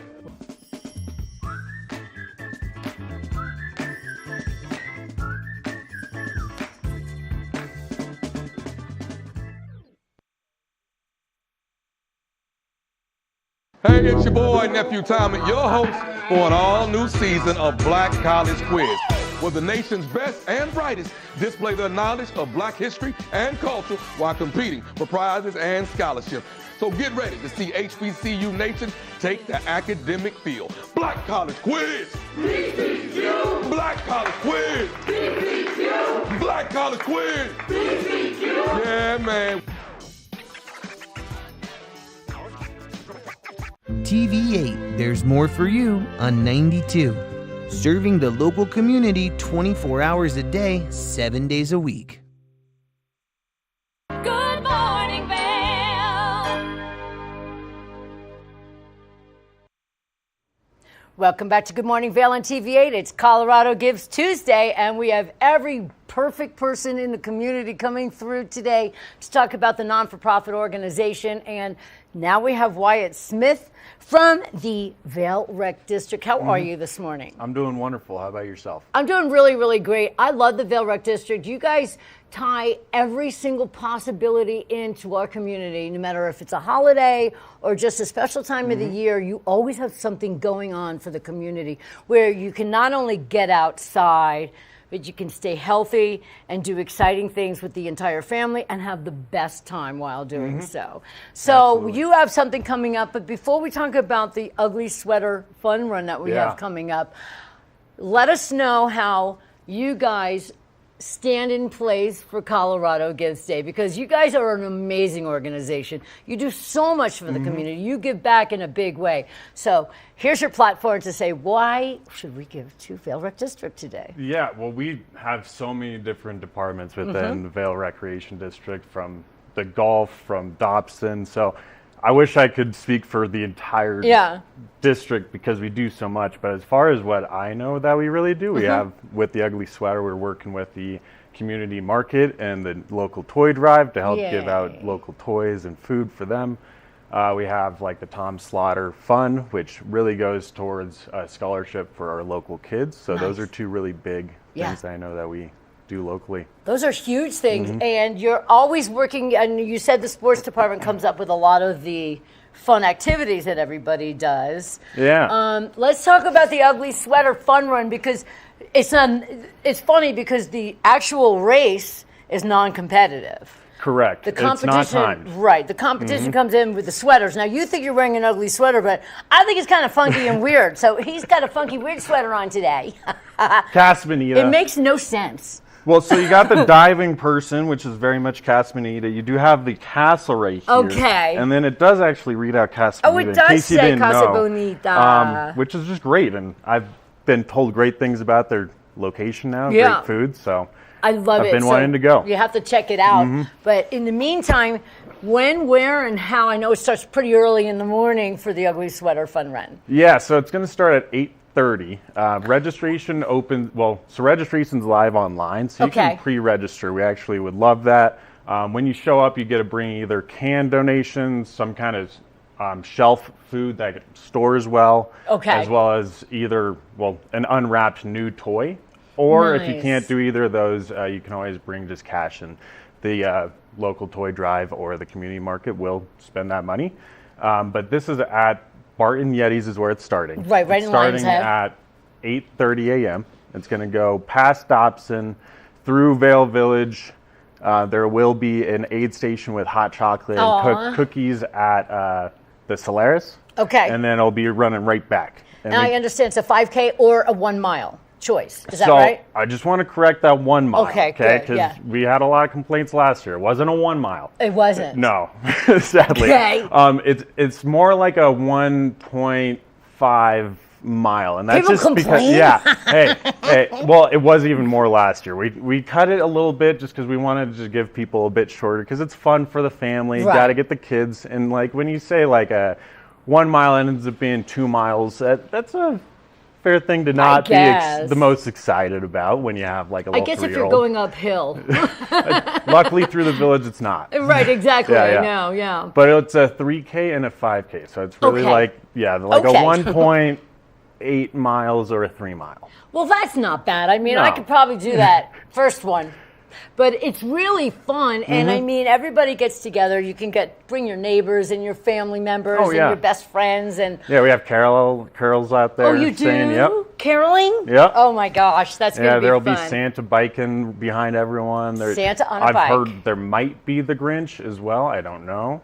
Hey, it's your boy, Nephew Tommy, your host for an all-new season of Black College Quiz, where the nation's best and brightest display their knowledge of Black history and culture while competing for prizes and scholarships. So get ready to see HBCU Nation take the academic field. Black College Quiz! BCQ! Black College Quiz! BCQ! Black College Quiz! BCQ! Yeah, man. TV8, there's more for you on 92. Serving the local community 24 hours a day, 7 days a week. Good morning, Vail. Welcome back to Good Morning Vail on TV8. It's Colorado Gives Tuesday, and we have every perfect person in the community coming through today to talk about the non-for-profit organization. And now we have Wyatt Smith from the Vail Rec District. How are you this morning? I'm doing wonderful. How about yourself? I'm doing really, really great. I love the Vail Rec District. You guys tie every single possibility into our community, no matter if it's a holiday or just a special time of the year. You always have something going on for the community where you can not only get outside, but you can stay healthy and do exciting things with the entire family and have the best time while doing so. So Absolutely. You have something coming up, but before we talk about the Ugly Sweater Fun Run that we have coming up, let us know how you guys stand in place for Colorado Gives Day, because you guys are an amazing organization. You do so much for the community. You give back in a big way. So here's your platform to say, why should we give to Vail Rec District today? Yeah, well, we have so many different departments within the Vail Recreation District, from the golf, from Dobson. So I wish I could speak for the entire district, because we do so much. But as far as what I know that we really do, we have, with the Ugly Sweater, we're working with the community market and the local toy drive to help give out local toys and food for them. We have like the Tom Slaughter Fund, which really goes towards a scholarship for our local kids. So those are two really big things that I know that we do locally. Those are huge things, and you're always working, and you said the sports department comes up with a lot of the fun activities that everybody does. Yeah. Let's talk about the Ugly Sweater Fun Run, because it's funny because the actual race is non-competitive. Correct. The competition, it's not timed. Right. The competition comes in with the sweaters. Now, you think you're wearing an ugly sweater, but I think it's kind of funky and weird. So he's got a funky, weird sweater on today. Casmanita. It makes no sense. Well, so you got the diving person, which is very much Casmanita. You do have the castle right here. Okay. And then it does actually read out Casmanita. Oh, it does say Casa Bonita. Which is just great. And I've been told great things about their location now. Yeah. Great food. So I love it. I've been wanting to go. You have to check it out. But in the meantime, when, where, and how? I know it starts pretty early in the morning for the Ugly Sweater Fun Run. Yeah, so it's going to start at 8:30. Registration opens, so registration's live online, so you can pre-register. We actually would love that. When you show up, you get to bring either canned donations, some kind of shelf food that stores well, as well as either, an unwrapped new toy. Or if you can't do either of those, you can always bring just cash, and the local toy drive or the community market will spend that money. But this is at Barton Yetis is where it's starting. Right it's in starting Lion's Head. at 8:30 a.m. It's going to go past Dobson, through Vail Village. There will be an aid station with hot chocolate and cookies at the Solaris. Okay. And then it'll be running right back. And I understand it's a 5K or a 1 mile choice. Is that right? I just want to correct that 1 mile. Okay, good, Because we had a lot of complaints last year. It wasn't a 1 mile. It wasn't. No, sadly. Okay. It's more like a 1.5 mile, and that's People just complain? because hey, well, it was even more last year. We cut it a little bit just because we wanted to give people a bit shorter, because it's fun for the family. Right. Got to get the kids, and like when you say like a 1 mile ends up being 2 miles, that's a fair thing to not be guess. the most excited about when you have like a little I guess if you're 3-year-old. going uphill. Luckily, through the village, it's not. Right, exactly. Yeah, I know, yeah. But it's a 3K and a 5K, so it's really Okay. like a Okay. 1.8 miles or a 3 mile. Well, that's not bad. I mean, No. I could probably do that first one. But it's really fun, and I mean, everybody gets together. You can bring your neighbors and your family members and your best friends. And Yeah, we have carols out there. oh, you do? Saying, yep. Caroling? Yep. Oh my gosh, that's gonna be there'll fun. be Santa biking behind everyone. Santa on a I've bike. heard there might be the Grinch as well. I don't know.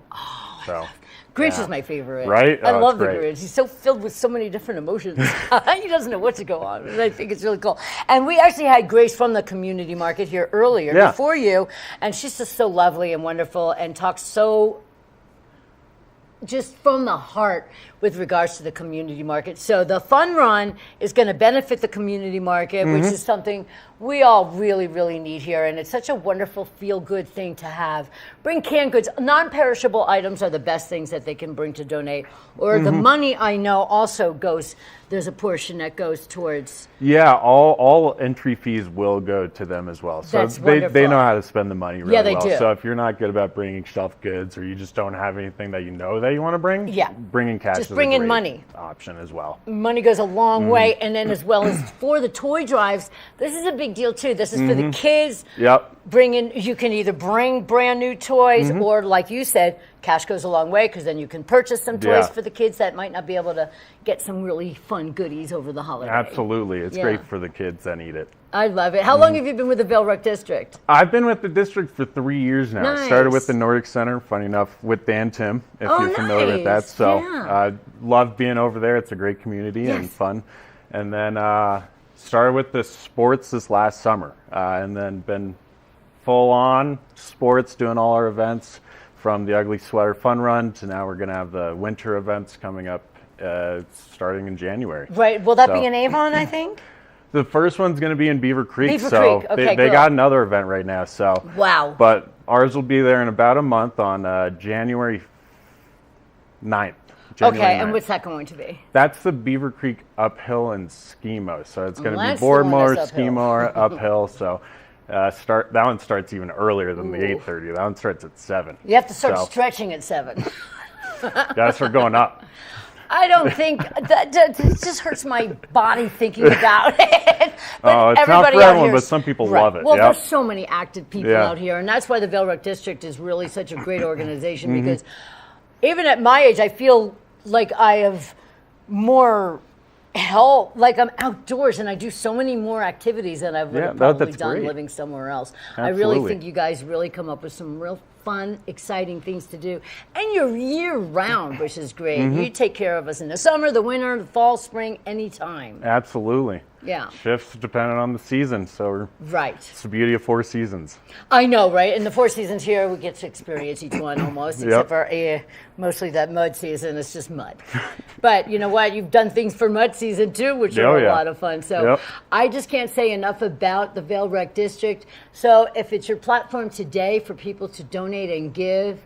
So. Grinch Yeah. is my favorite. Right? I Oh, love the it's great. Grinch. He's so filled with so many different emotions. He doesn't know what to go on. And I think it's really cool. And we actually had Grace from the community market here earlier before you. And she's just so lovely and wonderful and talks so just from the heart with regards to the community market. So the fun run is going to benefit the community market, which is something we all really, really need here. And it's such a wonderful feel-good thing to have. Bring canned goods. Non-perishable items are the best things that they can bring to donate. Or the money, I know, also goes, there's a portion that goes towards. Yeah, all entry fees will go to them as well. So That's they wonderful. know how to spend the money really Yeah, they well. do. So if you're not good about bringing shelf goods or you just don't have anything that you know that you want to bring, bringing cash Just is bring a in great money. option as well. Money goes a long way. And then as well as for the toy drives, this is a big deal too. This is for the kids. Yep. You can either bring brand new toys or, like you said, cash goes a long way because then you can purchase some toys for the kids that might not be able to get some really fun goodies over the holiday. Absolutely. It's Yeah. great for the kids that need it. I love it. How long have you been with the Vail Rec District? I've been with the district for 3 years now. Nice. Started with the Nordic Center, funny enough, with Dan Tim, if Oh, you're familiar with that. nice. So Yeah. love being over there. It's a great community and fun. And then started with the sports this last summer and then been full on sports, doing all our events from the Ugly Sweater Fun Run to now we're going to have the winter events coming up starting in January. Right. Will that be in Avon, I think? The first one's going to be in Beaver Creek. Beaver so Creek. Okay, they cool. got another event right now. So Wow. But ours will be there in about a month on January 9th. January Okay, and 9th. what's that going to be? That's the Beaver Creek uphill and skimo. So it's going to that's be the board one mower, that's uphill. skimo uphill. So that one starts even earlier than the 8:30. That one starts at 7. You have to start So, stretching at 7. gotta start going up. I don't think that it just hurts my body thinking about it. But It's not everybody for out everyone, here but is- some people right. love it. Well, Yep. there's so many active people Yeah. out here, and that's why the Vail Rec District is really such a great organization Mhm. because even at my age, I feel like I have more help, like I'm outdoors and I do so many more activities than I would have probably that's done great. living somewhere else. I really Absolutely. think you guys really come up with some real fun, exciting things to do. And you're year round, which is great. Mhm. You take care of us in the summer, the winter, the fall, spring, anytime. Absolutely. Yeah. Shifts depending on the season. So Right. it's the beauty of 4 seasons. I know, right? In the 4 seasons here, we get to experience each one almost, Yep. except for mostly that mud season. It's just mud. But you know what? You've done things for mud season too, which Oh, are a yeah. lot of fun. So Yep. I just can't say enough about the Vail Rec District. So if it's your platform today for people to donate and give,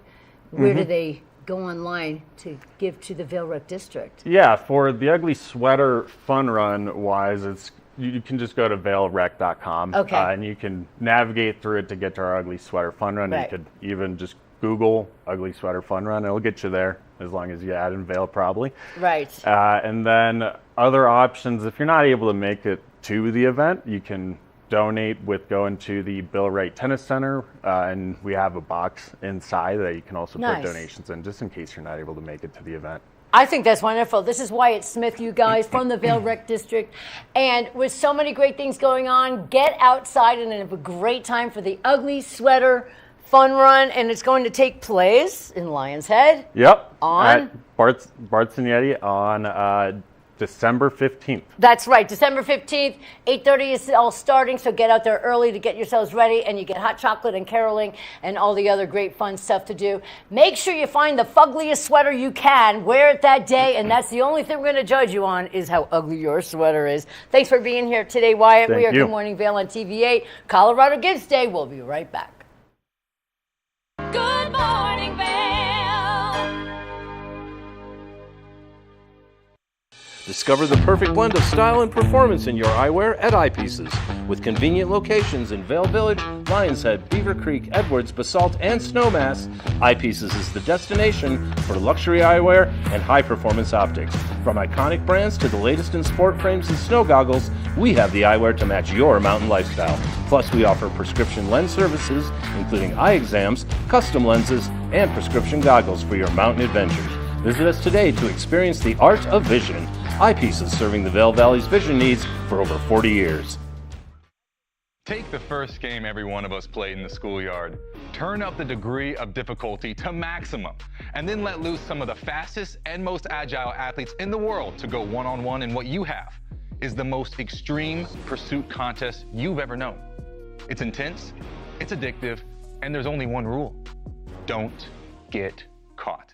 where do Mhm. they go online to give to the Vail Rec District? Yeah, for the Ugly Sweater Fun Run wise, it's you can just go to vailrec.com Okay. And you can navigate through it to get to our Ugly Sweater Fun Run. Right. You could even just Google Ugly Sweater Fun Run. It'll get you there as long as you add in Vail probably. Right. And then other options, if you're not able to make it to the event, you can donate with going to the Bill Wright Tennis Center, and we have a box inside that you can also Nice. put donations in, just in case you're not able to make it to the event. I think that's wonderful. This is Wyatt Smith, you guys, from the Vail Rec District. And with so many great things going on, get outside and have a great time for the Ugly Sweater Fun Run. And it's going to take place in Lion's Head. Yep. On? At Bart's and Yeti on December 15th. That's right, December 15th, 8:30 is all starting, so get out there early to get yourselves ready, and you get hot chocolate and caroling and all the other great fun stuff to do. Make sure you find the fuggliest sweater you can, wear it that day, and that's the only thing we're going to judge you on is how ugly your sweater is. Thanks for being here today, Wyatt. Thank We are you. Good Morning Vail on TV8, Colorado Gives Day. We'll be right back. Good morning, Vail. Discover the perfect blend of style and performance in your eyewear at Eyepieces. With convenient locations in Vail Village, Lions Head, Beaver Creek, Edwards, Basalt, and Snowmass, Eyepieces is the destination for luxury eyewear and high-performance optics. From iconic brands to the latest in sport frames and snow goggles, we have the eyewear to match your mountain lifestyle. Plus, we offer prescription lens services, including eye exams, custom lenses, and prescription goggles for your mountain adventures. Visit us today to experience the art of vision. Eyepieces, serving the Vail Valley's vision needs for over 40 years. Take the first game every one of us played in the schoolyard. Turn up the degree of difficulty to maximum, and then let loose some of the fastest and most agile athletes in the world to go one-on-one in what you have is the most extreme pursuit contest you've ever known. It's intense, it's addictive, and there's only one rule. Don't get caught.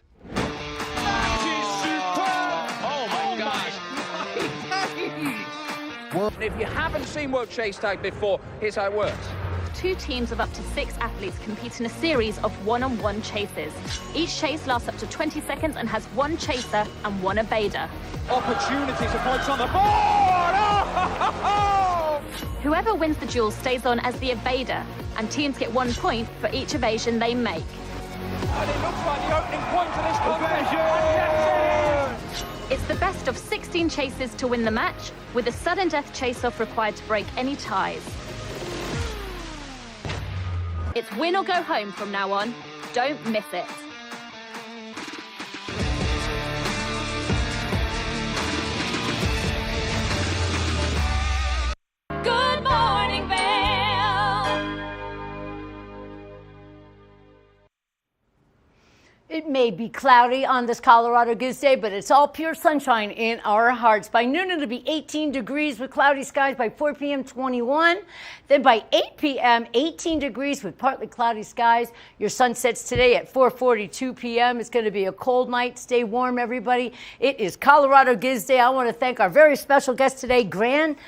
And if you haven't seen World Chase Tag before, here's how it works. 2 teams of up to 6 athletes compete in a series of one-on-one chases. Each chase lasts up to 20 seconds and has 1 chaser and 1 evader. Opportunities for points on the board! Oh! Whoever wins the duel stays on as the evader, and teams get 1 point for each evasion they make. And it looks like the opening point of this contest. It's the best of 16 chases to win the match, with a sudden death chase-off required to break any ties. It's win or go home from now on. Don't miss it. Good morning, Vail. It may be cloudy on this Colorado Goose Day, but it's all pure sunshine in our hearts. By noon, it'll be 18 degrees with cloudy skies. By 4 p.m., 21. Then by 8 p.m., 18 degrees with partly cloudy skies. Your sun sets today at 4:42 p.m. It's going to be a cold night. Stay warm, everybody. It is Colorado Goose Day. I want to thank our very special guest today, Grace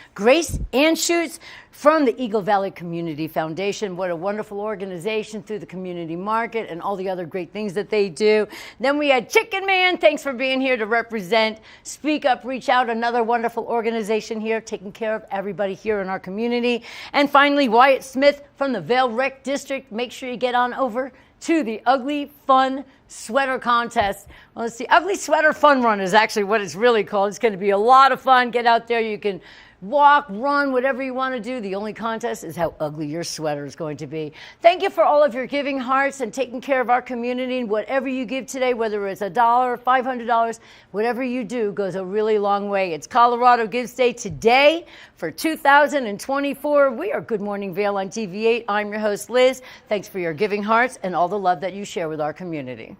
Anschutz from the Eagle Valley Community Foundation. What a wonderful organization through the community market and all the other great things that they do. Then we had Chicken Man. Thanks for being here to represent Speak Up, Reach Out, another wonderful organization here taking care of everybody here in our community. And finally, Wyatt Smith from the Vail Rec District. Make sure you get on over to the Ugly Fun Sweater Contest. Well, it's the Ugly Sweater Fun Run is actually what it's really called. It's going to be a lot of fun. Get out there. You can walk, run, whatever you want to do. The only contest is how ugly your sweater is going to be. Thank you for all of your giving hearts and taking care of our community. And whatever you give today, whether it's $1, $500, whatever you do goes a really long way. It's Colorado Gives Day today for 2024. We are Good Morning Vail on TV8. I'm your host, Liz. Thanks for your giving hearts and all the love that you share with our community.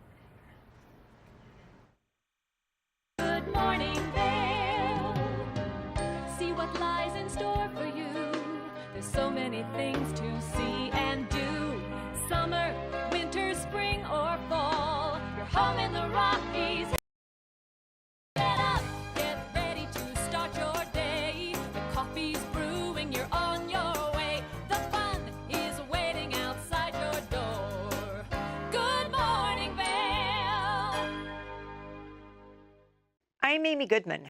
Good morning, Vail. See what lies in store for you. There's so many things to see and do. Summer, winter, spring, or fall. You're home in the Rockies. Get up, get ready to start your day. The coffee's brewing, you're on your way. The fun is waiting outside your door. Good morning, Vail. I'm Amy Goodman,